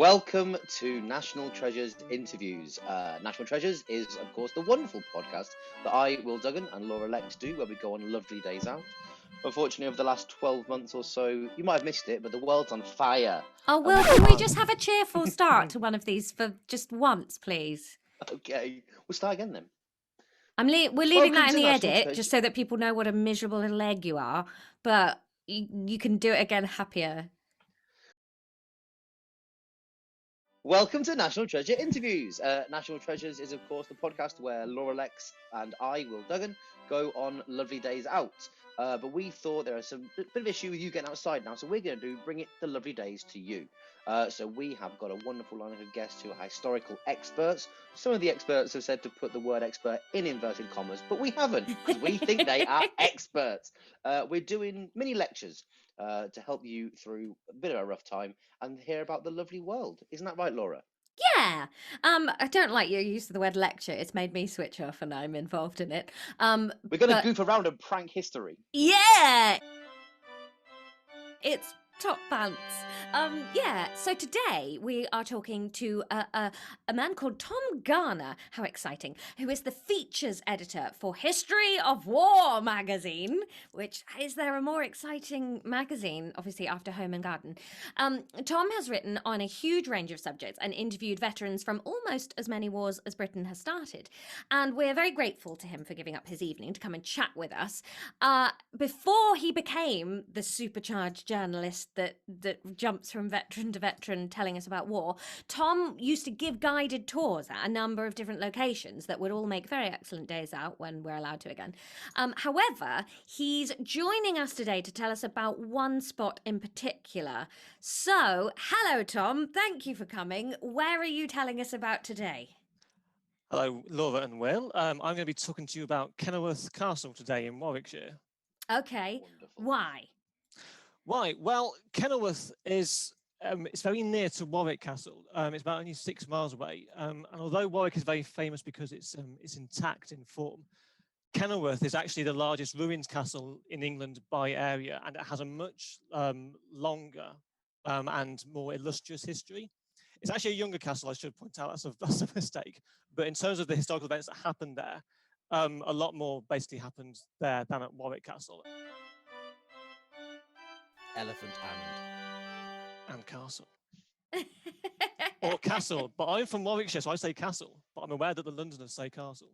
Welcome to National Treasures Interviews. National Treasures is, of course, the wonderful podcast that I, Will Duggan, and Laura Lexx do, where we go on lovely days out. Unfortunately, over the last 12 months or so, you might have missed it, but the world's on fire. Oh, Will, can we just have a cheerful start to one of these for just once, please? Okay, we'll start again then. We're leaving that in the National edit, Treasure. just so that people know what a miserable little egg you are, but you can do it again happier. Welcome to National Treasure Interviews. National Treasures is, of course, the podcast where Laura Lexx and I, Will Duggan, go on lovely days out. But we thought there are some bit of issue with you getting outside now, so we're going to bring it the lovely days to you. So we have got a wonderful lineup of guests who are historical experts. Some of the experts have said to put the word expert in inverted commas, but we haven't, because we think they are experts. We're doing mini lectures to help you through a bit of a rough time and hear about the lovely world. Isn't that right, Laura? Yeah. I don't like your use of the word lecture. It's made me switch off and I'm involved in it. We're going to goof around and prank history. Yeah! It's top bounce. So today we are talking to a man called Tom Garner, how exciting, who is the features editor for History of War magazine, which is there a more exciting magazine, obviously after Home and Garden. Tom has written on a huge range of subjects and interviewed veterans from almost as many wars as Britain has started. And we're very grateful to him for giving up his evening to come and chat with us. Before he became the supercharged journalist that jumps from veteran to veteran telling us about war, Tom used to give guided tours at a number of different locations that would all make very excellent days out when we're allowed to again. However, he's joining us today to tell us about one spot in particular. So, hello, Tom. Thank you for coming. Where are you telling us about today? Hello, Laura and Will. I'm going to be talking to you about Kenilworth Castle today in Warwickshire. Okay. Wonderful. Why? Why? Well, Kenilworth is it's very near to Warwick Castle. It's about only 6 miles away. And although Warwick is very famous because it's intact in form, Kenilworth is actually the largest ruined castle in England by area, and it has a much longer and more illustrious history. It's actually a younger castle, I should point out. That's a mistake. But in terms of the historical events that happened there, a lot more basically happened there than at Warwick Castle. Elephant And castle. Or castle. But I'm from Warwickshire, so I say castle. But I'm aware that the Londoners say castle.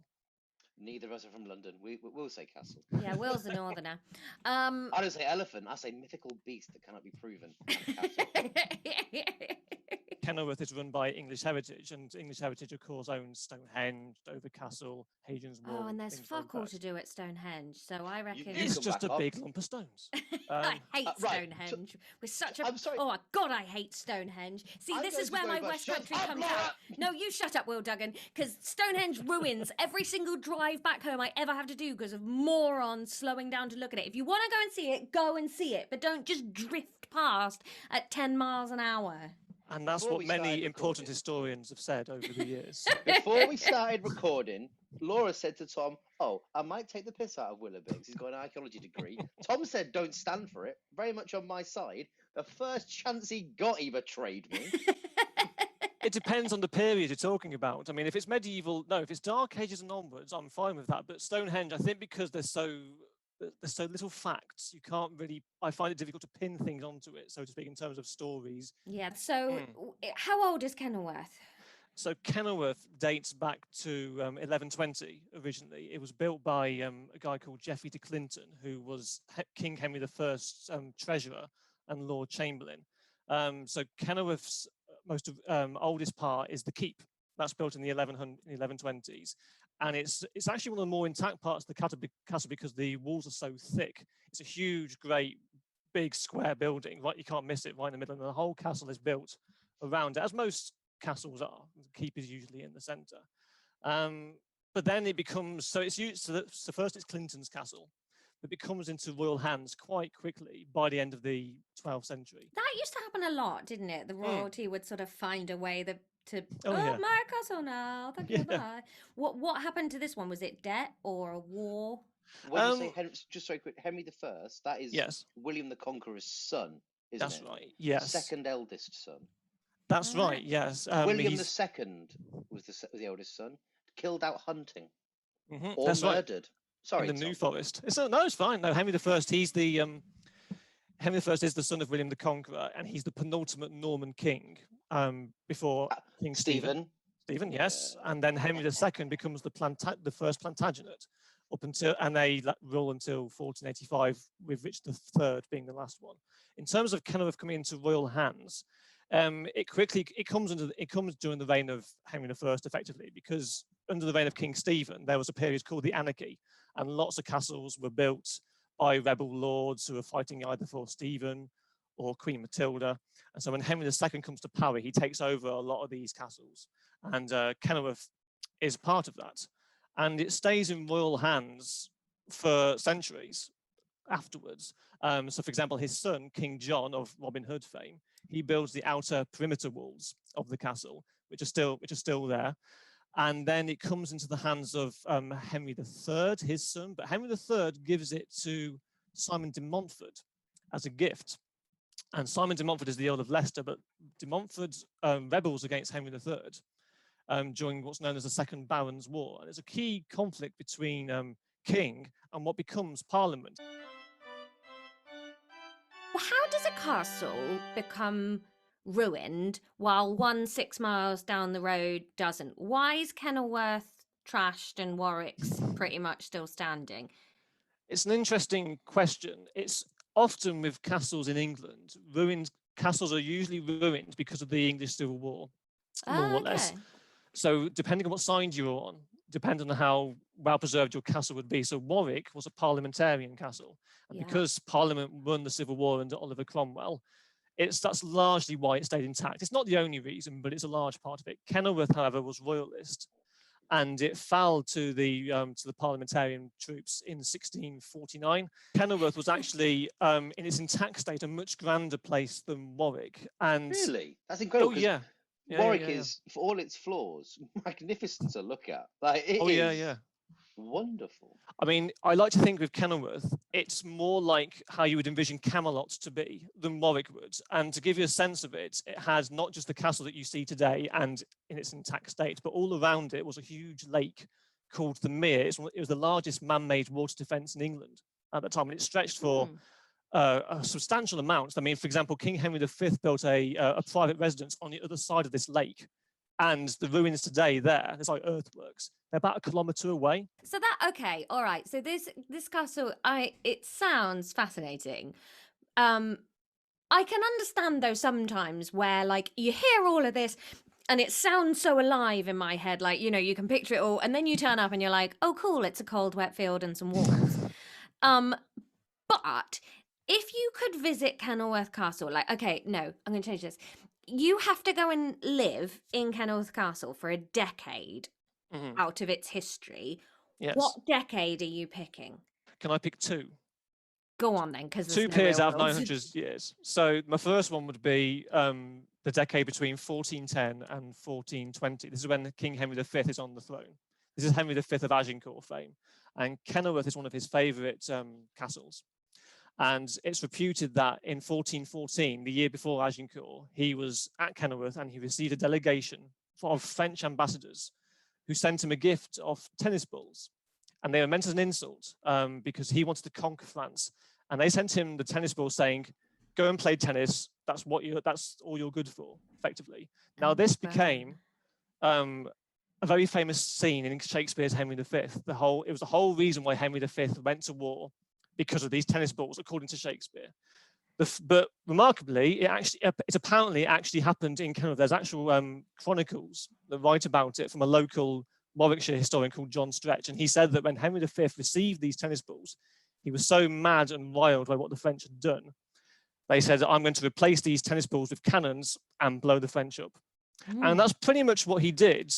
Neither of us are from London. We'll say castle. Yeah, Will's a northerner. I don't say elephant. I say mythical beast that cannot be proven. Kenilworth is run by English Heritage, and English Heritage, of course, owns Stonehenge, Dover Castle, Hadrian's Wall. Oh, and there's fuck all to do at Stonehenge, so I reckon it's just a big lump of stones. I hate right. Stonehenge. We're such a. I'm sorry. Oh God, I hate Stonehenge. See, this is where my West Country comes out. No, you shut up, Will Duggan, because Stonehenge ruins every single drive back home I ever have to do because of morons slowing down to look at it. If you want to go and see it, go and see it, but don't just drift past at 10 miles an hour. And that's what many important historians have said over the years. Before we started recording, Laura said to Tom, I might take the piss out of Willoughby's. He's got an archaeology degree. Tom said, don't stand for it. Very much on my side. The first chance he got, he betrayed me. It depends on the period you're talking about. I mean, if it's medieval, no, if it's Dark Ages and onwards, I'm fine with that. But Stonehenge, I think because there's so little facts, you can't really, I find it difficult to pin things onto it, so to speak, in terms of stories. Yeah, so how old is Kenilworth? So Kenilworth dates back to 1120 originally. It was built by a guy called Geoffrey de Clinton, who was King Henry I's treasurer and Lord Chamberlain. So Kenilworth's most oldest part is the keep. That's built in the 1120s. And it's actually one of the more intact parts of the castle because the walls are so thick. It's a huge, great, big square building. Right, you can't miss it, right in the middle. And the whole castle is built around it, as most castles are. The keep is usually in the centre. But then it becomes, so it's used, so first it's Clinton's castle. It becomes into royal hands quite quickly by the end of the 12th century. That used to happen a lot, didn't it? The royalty would sort of find a way yeah. my castle now. Thank you. Bye. What happened to this one? Was it debt or a war? When you say just very quick, Henry I, that is yes. William the Conqueror's son, isn't That's it? Right. Yes. Second eldest son. That's right. Yes. William II was the eldest son, killed out hunting or That's right. murdered. Sorry, In the Tom. New Forest. No, it's fine. No, Henry I. He's the Henry I is the son of William the Conqueror, and he's the penultimate Norman king before King Stephen. Stephen, yes, and then Henry II becomes the first Plantagenet and they rule until 1485, with Richard III being the last one. In terms of Kenilworth coming into royal hands, it comes during the reign of Henry I, effectively, because under the reign of King Stephen there was a period called the Anarchy, and lots of castles were built by rebel lords who were fighting either for Stephen or Queen Matilda. And so when Henry II comes to power, he takes over a lot of these castles, and Kenilworth is part of that. And it stays in royal hands for centuries afterwards. So for example, his son, King John of Robin Hood fame, he builds the outer perimeter walls of the castle, which are still there. And then it comes into the hands of Henry III, his son, but Henry III gives it to Simon de Montfort as a gift. And Simon de Montfort is the Earl of Leicester, but de Montfort rebels against Henry III during what's known as the Second Barons' War. And there's a key conflict between King and what becomes Parliament. How does a castle become ruined while one 6 miles down the road doesn't? Why is Kenilworth trashed and Warwick's pretty much still standing? It's an interesting question. It's often with castles in England, castles are usually ruined because of the English Civil War, more or less. So depending on what side you're on, depending on how well preserved your castle would be. So Warwick was a parliamentarian castle, and because Parliament won the Civil War under Oliver Cromwell, that's largely why it stayed intact. It's not the only reason, but it's a large part of it. Kenilworth, however, was royalist, and it fell to the parliamentarian troops in 1649. Kenilworth was actually, in its intact state, a much grander place than Warwick. And really, that's incredible. Oh yeah. Warwick is, for all its flaws, magnificent to look at. Like it is wonderful. I mean, I like to think with Kenilworth, it's more like how you would envision Camelot to be than Warwick would. And to give you a sense of it, it has not just the castle that you see today and in its intact state, but all around it was a huge lake called the Mere. It was the largest man-made water defence in England at the time, and it stretched for a substantial amount. I mean, for example, King Henry V built a private residence on the other side of this lake, and the ruins today there's like earthworks. They're about 1 kilometre away. So all right. So this castle, it sounds fascinating. I can understand though sometimes where like you hear all of this and it sounds so alive in my head, like, you know, you can picture it all, and then you turn up and you're like, oh cool, it's a cold wet field and some walls. But if you could visit Kenilworth Castle, like, okay, no, I'm going to change this. You have to go and live in Kenilworth Castle for a decade out of its history. Yes. What decade are you picking? Can I pick two? Go on then, because two periods out of 900 years. So my first one would be the decade between 1410 and 1420. This is when King Henry V is on the throne. This is Henry V of Agincourt fame. And Kenilworth is one of his favourite castles. And it's reputed that in 1414, the year before Agincourt, he was at Kenilworth and he received a delegation of French ambassadors who sent him a gift of tennis balls. And they were meant as an insult because he wanted to conquer France. And they sent him the tennis balls saying, go and play tennis. That's all you're good for, effectively. Now, this became a very famous scene in Shakespeare's Henry V. It was the whole reason why Henry V went to war, because of these tennis balls, according to Shakespeare. But remarkably, it apparently actually happened in Kenilworth. There's actual chronicles that write about it from a local Warwickshire historian called John Stretch, and he said that when Henry V received these tennis balls, he was so mad and wild by what the French had done. They said, I'm going to replace these tennis balls with cannons and blow the French up. And that's pretty much what he did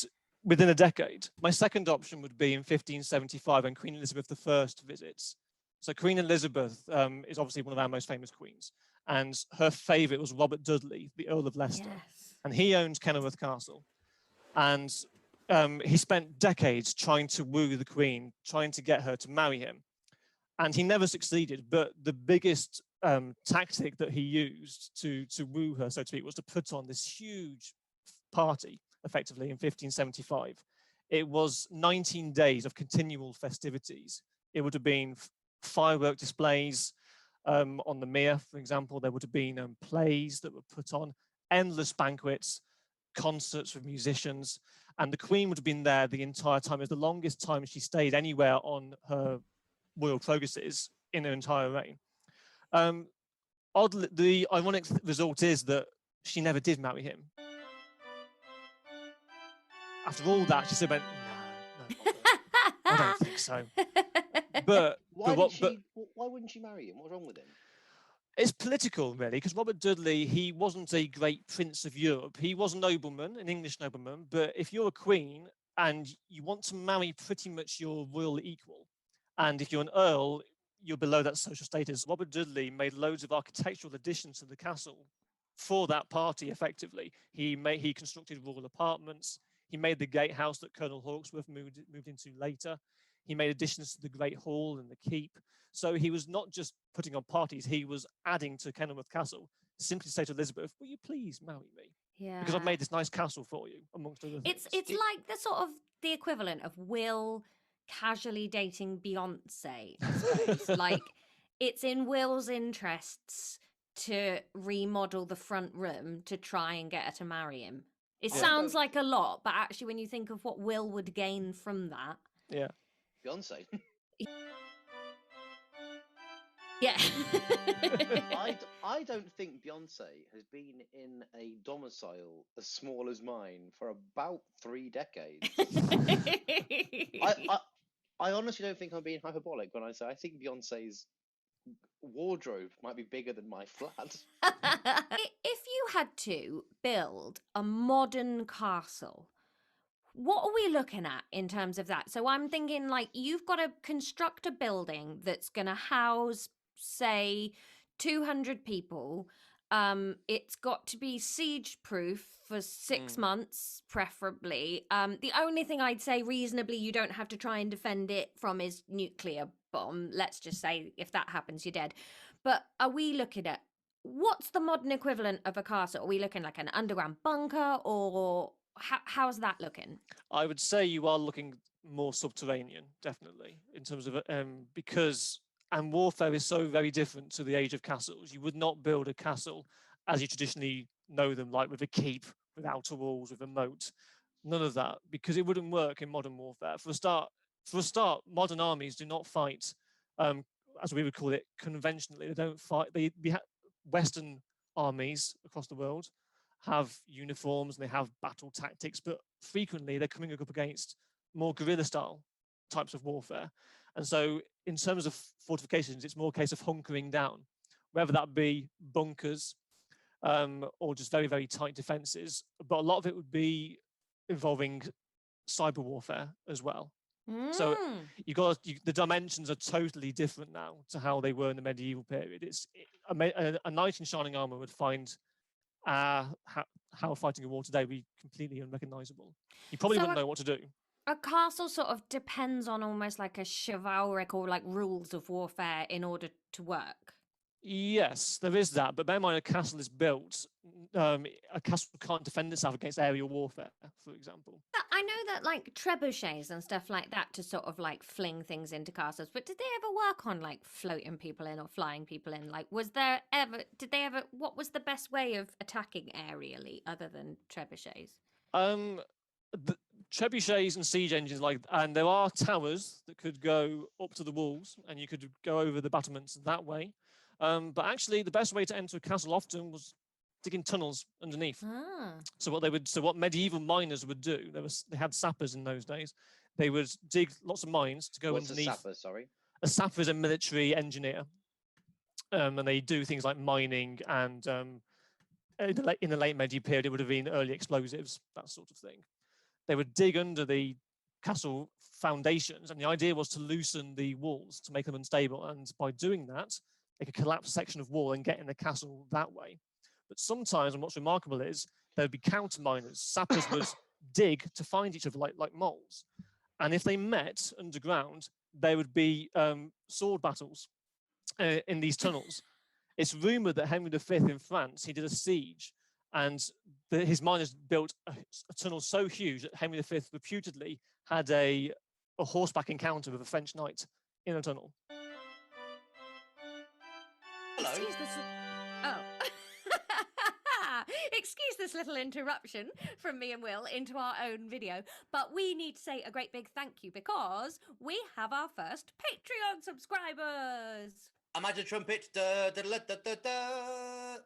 within a decade. My second option would be in 1575 when Queen Elizabeth I visits. So Queen Elizabeth is obviously one of our most famous queens, and her favourite was Robert Dudley, the Earl of Leicester, and he owned Kenilworth Castle. And he spent decades trying to woo the Queen, trying to get her to marry him, and he never succeeded. But the biggest tactic that he used to woo her, so to speak, was to put on this huge party, effectively, in 1575. It was 19 days of continual festivities. It would have been firework displays on the Mere, for example. There would have been plays that were put on, endless banquets, concerts with musicians, and the Queen would have been there the entire time. It was the longest time she stayed anywhere on her royal progresses in her entire reign. Oddly, the ironic result is that she never did marry him. After all that, she still went, no, I don't think so. But why wouldn't she marry him? What's wrong with him? It's political, really, because Robert Dudley, he wasn't a great prince of Europe. He was a nobleman, an English nobleman, but if you're a queen and you want to marry pretty much your royal equal, and if you're an earl, you're below that social status. Robert Dudley made loads of architectural additions to the castle for that party, effectively. He constructed royal apartments. He made the gatehouse that Colonel Hawkesworth moved into later. He made additions to the Great Hall and the Keep. So he was not just putting on parties, he was adding to Kenilworth Castle, simply to say to Elizabeth, will you please marry me? Yeah. Because I've made this nice castle for you, amongst other things. It's like the sort of the equivalent of Will casually dating Beyonce, I suppose. Like, it's in Will's interests to remodel the front room to try and get her to marry him. It sounds like a lot, but actually when you think of what Will would gain from that... Yeah. Beyonce. Yeah. I don't think Beyonce has been in a domicile as small as mine for about 3 decades. I honestly don't think I'm being hyperbolic when I say I think Beyonce's wardrobe might be bigger than my flat. If you had to build a modern castle, what are we looking at in terms of that? So I'm thinking, like, you've got to construct a building that's going to house, say, 200 people. It's got to be siege proof for 6 months, preferably. The only thing I'd say reasonably you don't have to try and defend it from is nuclear bomb. Let's just say if that happens, you're dead. But are we looking at, what's the modern equivalent of a castle? Are we looking like an underground bunker, or how's that looking? I would say you are looking more subterranean, definitely, in terms of because warfare is so very different to the age of castles. You would not build a castle as you traditionally know them, like with a keep, with outer walls, with a moat. None of that, because it wouldn't work in modern warfare. For a start, modern armies do not fight, as we would call it, conventionally. They don't fight. Western armies across the world have uniforms and they have battle tactics, but frequently they're coming up against more guerrilla style types of warfare. And so in terms of fortifications, it's more a case of hunkering down, whether that be bunkers or just very, very tight defenses. But a lot of it would be involving cyber warfare as well. So the dimensions are totally different now to how they were in the medieval period. A knight in shining armor would find how fighting a war today would be completely unrecognizable. You probably wouldn't know what to do. A castle sort of depends on almost like a chivalric or like rules of warfare in order to work. Yes, there is that, but bear in mind a castle is built. A castle can't defend itself against aerial warfare, for example. I know that like trebuchets and stuff like that to sort of like fling things into castles, but did they ever work on like floating people in or flying people in? Like, what was the best way of attacking aerially other than trebuchets? The trebuchets and siege engines, and there are towers that could go up to the walls and you could go over the battlements that way. But actually, the best way to enter a castle often was digging tunnels underneath. So what medieval miners would do, they had sappers in those days. They would dig lots of mines to go underneath. What's a sapper? Sorry. A sapper is a military engineer, and they do things like mining and in the late medieval period, it would have been early explosives, that sort of thing. They would dig under the castle foundations, and the idea was to loosen the walls to make them unstable. And by doing that, they could collapse a section of wall and get in the castle that way. But sometimes, and what's remarkable is, there would be counter miners. Sappers would dig to find each other like moles. And if they met underground, there would be sword battles in these tunnels. It's rumoured that Henry V in France, he did a siege, and his miners built a tunnel so huge that Henry V reputedly had a horseback encounter with a French knight in a tunnel. Hello. Excuse this. Oh. Excuse this little interruption from me and Will into our own video, but we need to say a great big thank you because we have our first Patreon subscribers. Imagine trumpet. Da, da, da, da, da, da.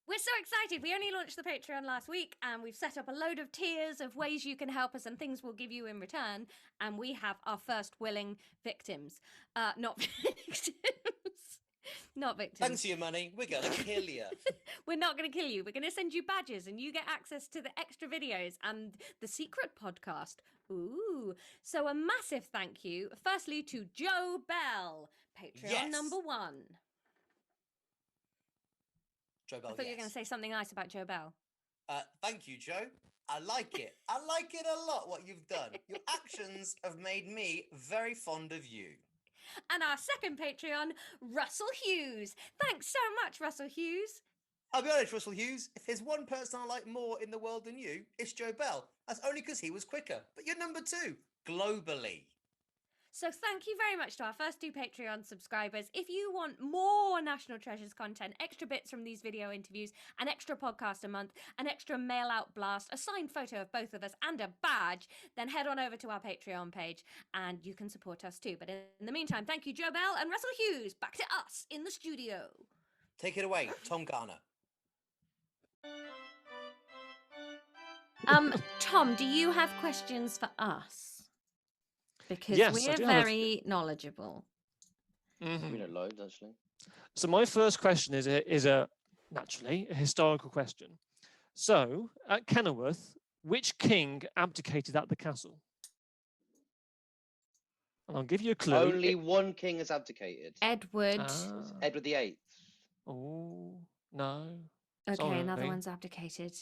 We're so excited. We only launched the Patreon last week and we've set up a load of tiers of ways you can help us and things we'll give you in return. And we have our first willing victims. Not victims. Not victims. Thanks for your money. We're going to kill you. We're not going to kill you. We're going to send you badges and you get access to the extra videos and the secret podcast. Ooh. So a massive thank you, firstly, to Joe Bell, Patreon number 1. Joe Bell, I thought you were going to say something nice about Joe Bell. Thank you, Joe. I like it. I like it a lot, what you've done. Your actions have made me very fond of you. And our second Patreon, Russell Hughes. Thanks so much, Russell Hughes. I'll be honest, Russell Hughes, if there's one person I like more in the world than you, it's Joe Bell. That's only because he was quicker. But you're number 2, globally. So thank you very much to our first 2 Patreon subscribers. If you want more National Treasures content, extra bits from these video interviews, an extra podcast a month, an extra mail-out blast, a signed photo of both of us, and a badge, then head on over to our Patreon page and you can support us too. But in the meantime, thank you, Joe Bell and Russell Hughes. Back to us in the studio. Take it away, Tom Garner. Tom, do you have questions for us? Because Yes, we're I do very knowledgeable. Mm-hmm. We know loads, actually. So my first question is naturally a historical question. So at Kenilworth, which king abdicated at the castle? And I'll give you a clue. Only one king has abdicated. Edward. Edward VIII. Oh, no. Okay, Sorry. another one's abdicated.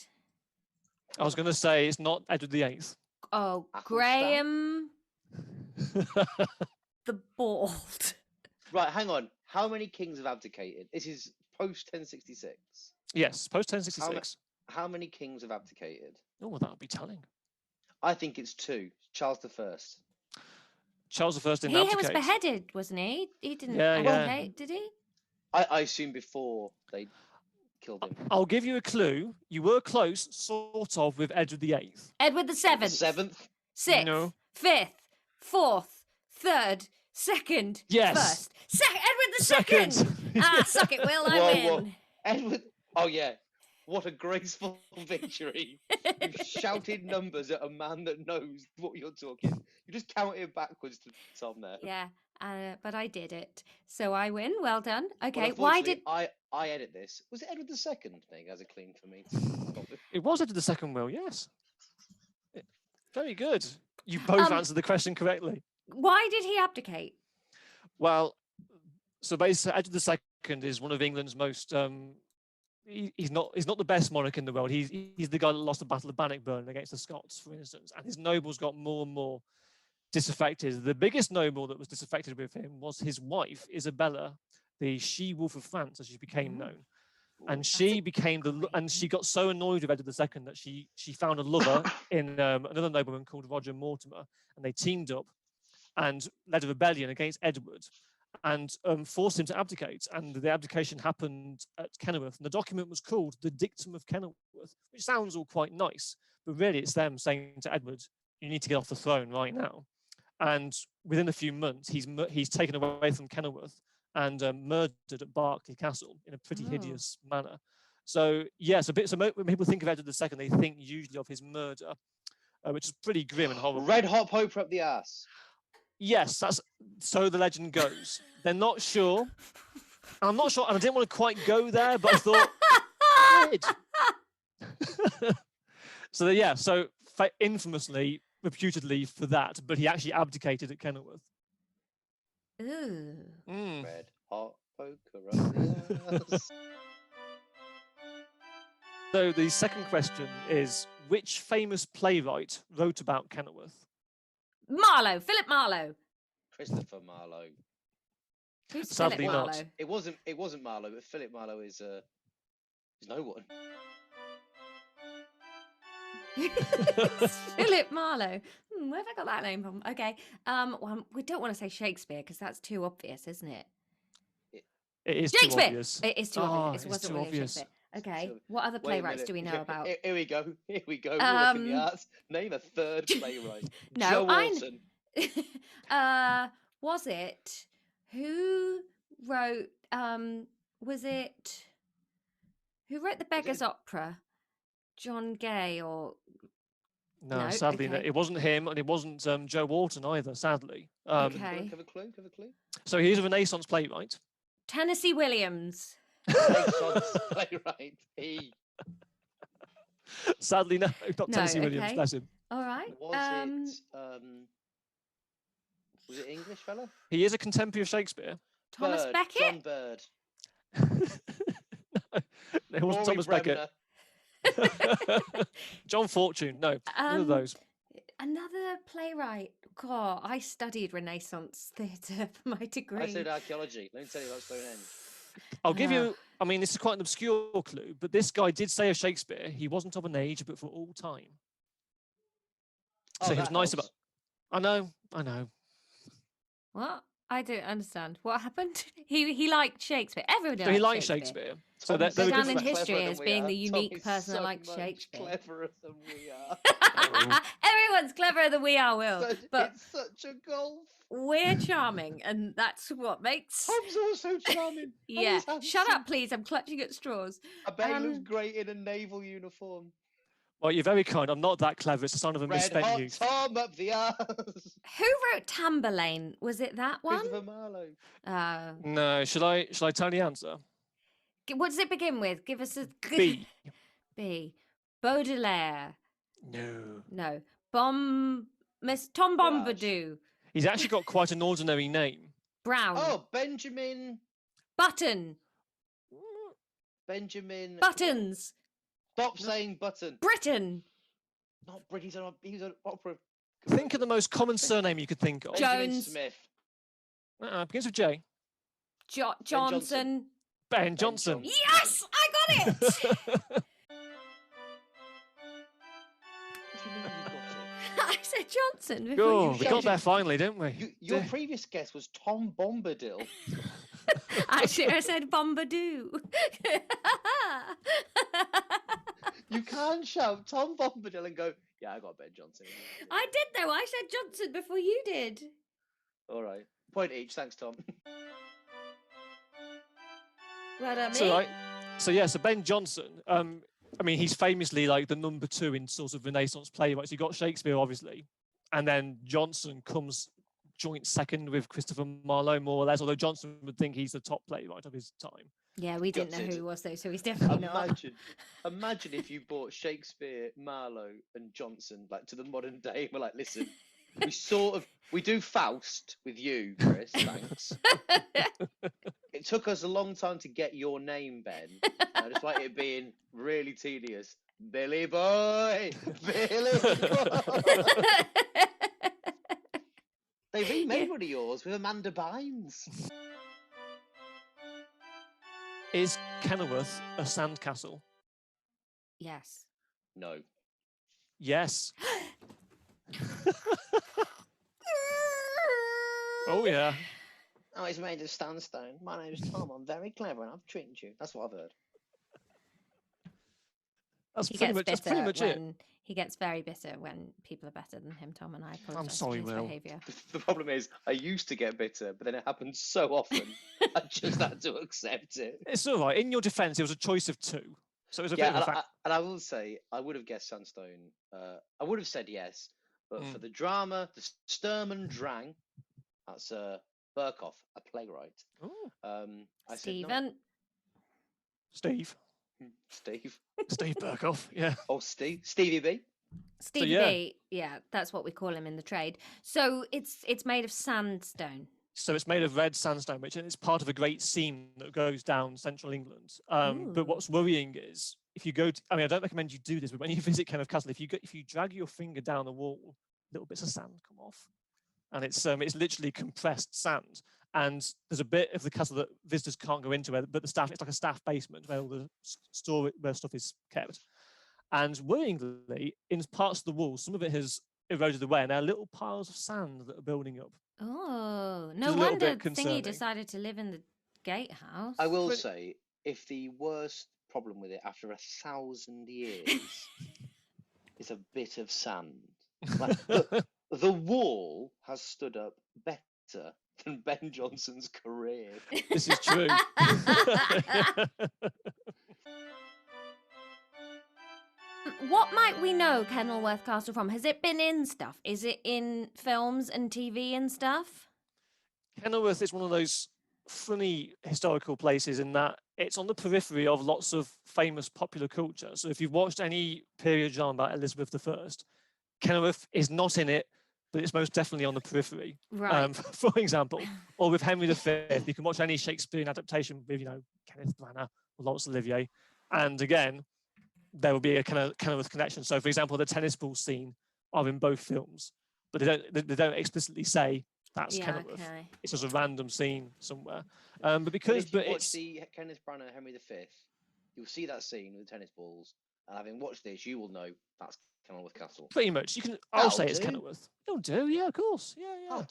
I was going to say it's not Edward VIII. Oh, Athelstan? Graham the Bald. Right, hang on. How many kings have abdicated? This is post 1066. Yes, post 1066. How many kings have abdicated? Oh, well, that would be telling. I think it's 2. Charles I. Charles I didn't He abdicate. was beheaded, wasn't he? He didn't Yeah, yeah. abdicate, did he? I assume before they killed him. I'll give you a clue. You were close, sort of, with Edward VIII. Edward the The Seventh. 7th? 6th. No. 5th. 4th. 3rd. 2nd. Yes. 1st. Edward the Second. Ah, suck it, Will. I win. Edward. Oh, yeah. What a graceful victory. You've shouted numbers at a man that knows what you're talking. You just counted backwards to Tom there. Yeah, but I did it. So I win. Well done. Well, Okay, why did... I edit this. Was it Edward II thing as a clean for me? It was Edward II, Will, yes. Very good. You both answered the question correctly. Why did he abdicate? Well, so basically, Edward II is one of England's most... he's not the best monarch in the world. He's the guy that lost the Battle of Bannockburn against the Scots, for instance. And his nobles got more and more disaffected. The biggest noble that was disaffected with him was his wife, Isabella, the she-wolf of France, as she became known. And she became and she got so annoyed with Edward II that she found a lover in another nobleman called Roger Mortimer, and they teamed up and led a rebellion against Edward and forced him to abdicate. And the abdication happened at Kenilworth. And the document was called the Dictum of Kenilworth, which sounds all quite nice, but really it's them saying to Edward, you need to get off the throne right now. And within a few months, he's taken away from Kenilworth and murdered at Berkeley Castle in a pretty hideous manner. So yes, when people think of Edward II, they think usually of his murder, which is pretty grim and horrible. Red hot poker up the ass. Yes, that's so the legend goes. They're not sure. I'm not sure, and I didn't want to quite go there, but I thought, so yeah, so infamously, reputedly for that, but he actually abdicated at Kenilworth. Ooh. Red hot poker up the ass. So the second question is, which famous playwright wrote about Kenilworth? Marlowe, Philip Marlowe. Christopher Marlowe. Who's Sadly Philip not. Marlowe? It wasn't Marlowe, but Philip Marlowe is no one. Philip Marlowe. Where have I got that name from? Okay. Well, we don't want to say Shakespeare because that's too obvious, isn't it? It is too Shakespeare! obvious. It is too obvious. It wasn't too William obvious. Shakespeare. Okay. So, What other wait a playwrights minute. do we know about? Here we go. Here we go. We're up in the arts. Name a third playwright. No, Joe Orton. Was it who wrote? Was it who wrote the Beggar's Opera? John Gay or No, sadly, okay. it wasn't him, and it wasn't Joe Wharton either. Sadly. Okay. Have a clue. So he's a Renaissance playwright. Tennessee Williams. Renaissance playwright. Sadly, no, not Tennessee Williams. Okay. Bless him. All right. Was it English fella? He is a contemporary of Shakespeare. Thomas Bird, Becket. John Bird. No, it wasn't Rory Thomas Bremner. Becket. John Fortune. No, none of those. Another playwright. God, I studied Renaissance theatre for my degree. I studied archaeology. Let me tell you about Stonehenge. I'll give you. I mean, this is quite an obscure clue, but this guy did say of Shakespeare, he wasn't of an age, but for all time. So he was nice about. I know. What? I don't understand. What happened? He liked Shakespeare. Everyone So he liked Shakespeare. So Tom's they were down good in for that. history as being are. the unique Tom is person that so likes much Shakespeare. Cleverer than we are. Everyone's cleverer than we are, Will. But it's such a gulf. we're charming, and that's what makes. Tom's also charming. Yeah. Shut up, please. I'm clutching at straws. I bet he looks great in a naval uniform. Well, you're very kind. I'm not that clever. It's a sign of a Red misspent hot youth. Tom up the arse. Who wrote Tamburlaine? Was it that one? Christopher Marlowe. No, shall I tell the answer? What does it begin with? Give us a B. B. Baudelaire. No. No. Miss Tom Bombadou. He's actually got quite an ordinary name. Brown. Oh, Benjamin. Buttons. Buttons. Stop saying button. Britain. Not British. He's an opera. Think of the most common surname you could think of. Benjamin Jones. Smith. Begins with J. Johnson. Ben Johnson. Yes, I got it. What do you mean you got it? I said Johnson. Oh, we got there finally, didn't we? Your previous guess was Tom Bombadil. Actually, I said Bombadou. You can't shout Tom Bombadil and go, yeah, I got Ben Johnson. I did though. I said Johnson before you did. All right. Point each. Thanks, Tom. Well done, me. So, right. So Ben Jonson, I mean, he's famously like the number 2 in sort of Renaissance playwrights. You got Shakespeare, obviously, and then Jonson comes joint second with Christopher Marlowe, more or less, although Jonson would think he's the top playwright of his time. Yeah, we didn't know who he was though, so he's definitely not. Imagine if you brought Shakespeare, Marlowe, and Johnson like to the modern day. We're like, listen, we do Faust with you, Chris. Thanks. It took us a long time to get your name, Ben. Despite it being really tedious. Billy boy, Billy boy. They remade one of yours with Amanda Bynes. Is Kenilworth a sandcastle? Yes. No. Yes. Oh, yeah. Oh, it's made of sandstone. My name's Tom. I'm very clever and I've tricked you. That's what I've heard. That's pretty much it. He gets very bitter when people are better than him, Tom, and I apologise I'm sorry, for his Will. behaviour. The problem is, I used to get bitter, but then it happened so often, I just had to accept it. It's all right. In your defence, it was a choice of 2. So it was a bit of a fact. And I will say, I would have guessed Sandstone. I would have said yes, but for the drama, the Sturm und Drang, that's Berkoff, a playwright. I Stephen. said no. Steve. Steve Berkoff, yeah. Oh, Stevie B. Stevie B, yeah, that's what we call him in the trade. So it's made of sandstone. So it's made of red sandstone, which is part of a great seam that goes down central England. But what's worrying is, if you go to, I mean, I don't recommend you do this, but when you visit Kenilworth Castle, if you drag your finger down the wall, little bits of sand come off. And it's literally compressed sand. And there's a bit of the castle that visitors can't go into, but the staff, it's like a staff basement where all the where stuff is kept. And worryingly, in parts of the wall, some of it has eroded away, and there are little piles of sand that are building up. Oh, Which no is a little wonder bit Thingy concerning. decided to live in the gatehouse. I will say, if the worst problem with it after 1,000 years is a bit of sand, like, the wall has stood up better than Ben Johnson's career. This is true. What might we know Kenilworth Castle from? Has it been in stuff? Is it in films and TV and stuff? Kenilworth is one of those funny historical places in that it's on the periphery of lots of famous popular culture. So if you've watched any period drama about Elizabeth I, Kenilworth is not in it, but it's most definitely on the periphery. Right. For example, or with Henry V, you can watch any Shakespearean adaptation with, Kenneth Branagh or Laurence Olivier, and again, there will be a Kenilworth connection. So, for example, the tennis ball scene are in both films, but they don't explicitly say that's Kenilworth. Okay. It's just a random scene somewhere. But if you watch the Kenneth Branagh Henry V, you'll see that scene with the tennis balls, and having watched this, you will know that's Kenilworth Castle. Pretty much. I'll say it's Kenilworth. You'll do, yeah, of course. Yeah.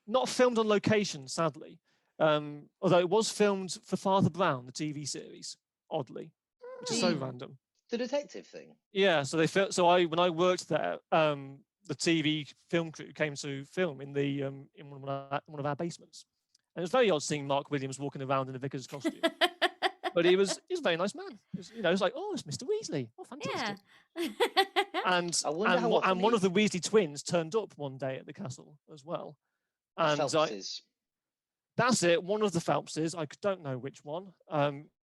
Not filmed on location, sadly. Although it was filmed for Father Brown, the TV series, oddly. Which is so random. The detective thing. Yeah, so when I worked there, the TV film crew came to film in one of our basements, and it was very odd seeing Mark Williams walking around in a vicar's costume. But he was a very nice man. It was like, oh, it's Mr. Weasley. Oh, fantastic. Yeah. and one of the Weasley twins turned up one day at the castle as well. And that's it. One of the Phelpses. I don't know which one.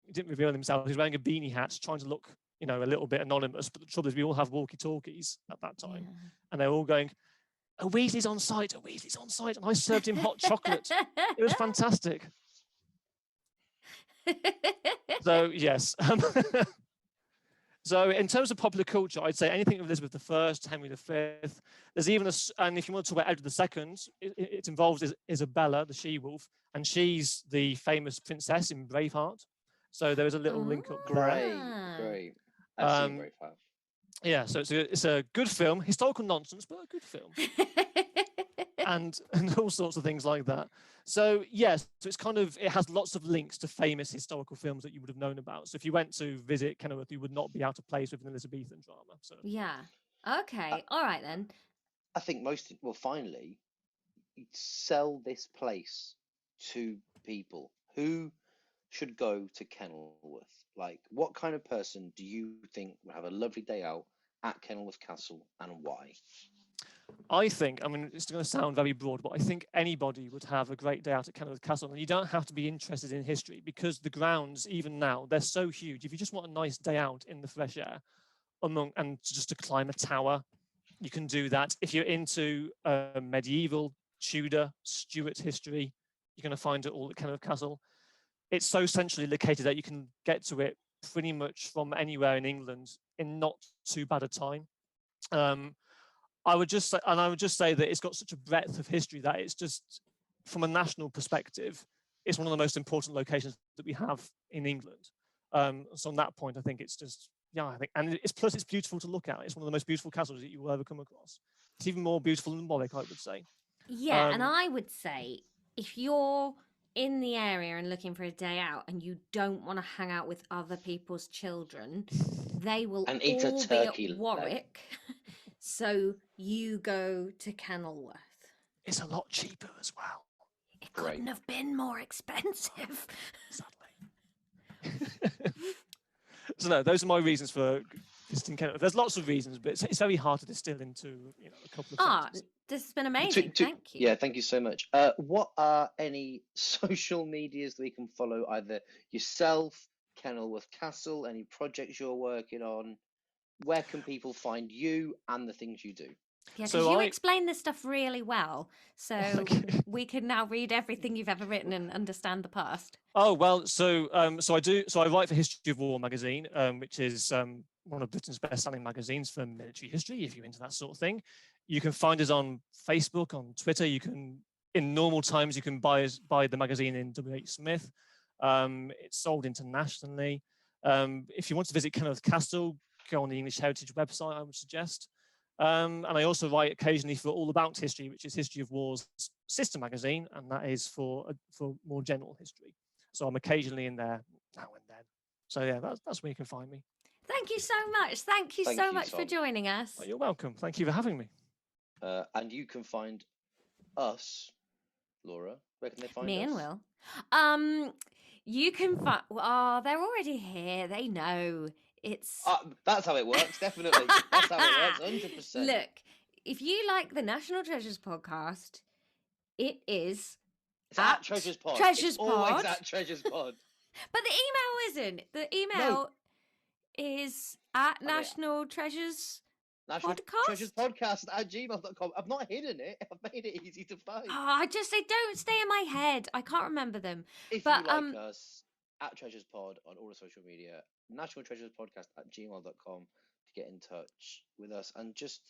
He didn't reveal himself. He was wearing a beanie hat, trying to look, a little bit anonymous. But the trouble is, we all have walkie-talkies at that time, and they're all going, "A Weasley's on site! A Weasley's on site!" And I served him hot chocolate. It was fantastic. So yes. So in terms of popular culture, I'd say anything of Elizabeth I, Henry V. There's even and if you want to talk about Edward II, it involves Isabella, the she-wolf, and she's the famous princess in Braveheart. So there is a little link up there. Great. I've seen Braveheart. Yeah, so it's a good film, historical nonsense, but a good film. and all sorts of things like that. So yes, so it has lots of links to famous historical films that you would have known about. So if you went to visit Kenilworth, you would not be out of place with an Elizabethan drama. So yeah, okay, all right then. I think finally, sell this place to people who should go to Kenilworth. Like, what kind of person do you think would have a lovely day out at Kenilworth Castle, and why? I think, it's going to sound very broad, but I think anybody would have a great day out at Kenilworth Castle. And you don't have to be interested in history, because the grounds, even now, they're so huge. If you just want a nice day out in the fresh air, and just to climb a tower, you can do that. If you're into medieval, Tudor, Stuart history, you're going to find it all at Kenilworth Castle. It's so centrally located that you can get to it pretty much from anywhere in England in not too bad a time. I would just say that it's got such a breadth of history that it's just, from a national perspective, it's one of the most important locations that we have in England. So on that point, I think it's just, and it's beautiful to look at. It's one of the most beautiful castles that you will ever come across. It's even more beautiful than Warwick, I would say. Yeah, and I would say, if you're in the area and looking for a day out and you don't want to hang out with other people's children, they will all be at Warwick. So you go to Kenilworth. It's a lot cheaper as well. It couldn't have been more expensive. Sadly. So no, those are my reasons for visiting Kenilworth. There's lots of reasons, but it's very hard to distill into a couple of sentences. This has been amazing. Thank you. Yeah, thank you so much. What are any social medias that we can follow? Either yourself, Kenilworth Castle, any projects you're working on? Where can people find you and the things you do? Yeah, because you explain this stuff really well, so we can now read everything you've ever written and understand the past. Oh well, so I write for History of War magazine, which is one of Britain's best-selling magazines for military history. If you're into that sort of thing, you can find us on Facebook, on Twitter. You can in normal times, you can buy the magazine in W.H. Smith. It's sold internationally. If you want to visit Kenilworth Castle, go on the English Heritage website, I would suggest. And I also write occasionally for All About History, which is History of War's sister magazine, and that is for more general history. So I'm occasionally in there now and then. So yeah, that's where you can find me. Thank you so much. Thank you so much for joining us. Oh, you're welcome. Thank you for having me. And you can find us, Laura. Where can they find us? Me and Will. You can find. Oh, they're already here. They know. It's. That's how it works. Definitely. That's how it works. 100%. Look, if you like the National Treasures podcast, it is. It's at Treasures Pod. Treasures Pod. Always at Pod. Treasures Pod. But the email isn't. The email is at National Treasures. National Podcast? Treasures Podcast at gmail.com. I've not hidden it. I've made it easy to find. They don't stay in my head. I can't remember them. If you like us, at Treasures Pod on all the social media, National Treasures Podcast at gmail.com to get in touch with us. And just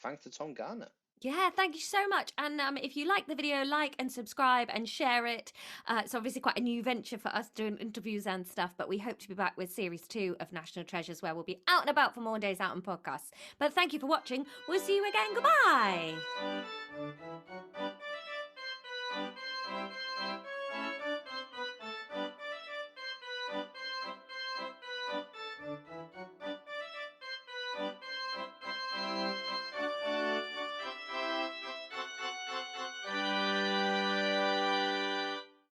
thanks to Tom Garner. Yeah, thank you so much. And if you like the video, like and subscribe and share it. It's obviously quite a new venture for us doing interviews and stuff, but we hope to be back with Series 2 of National Treasures, where we'll be out and about for more days out on podcasts. But thank you for watching. We'll see you again. Goodbye.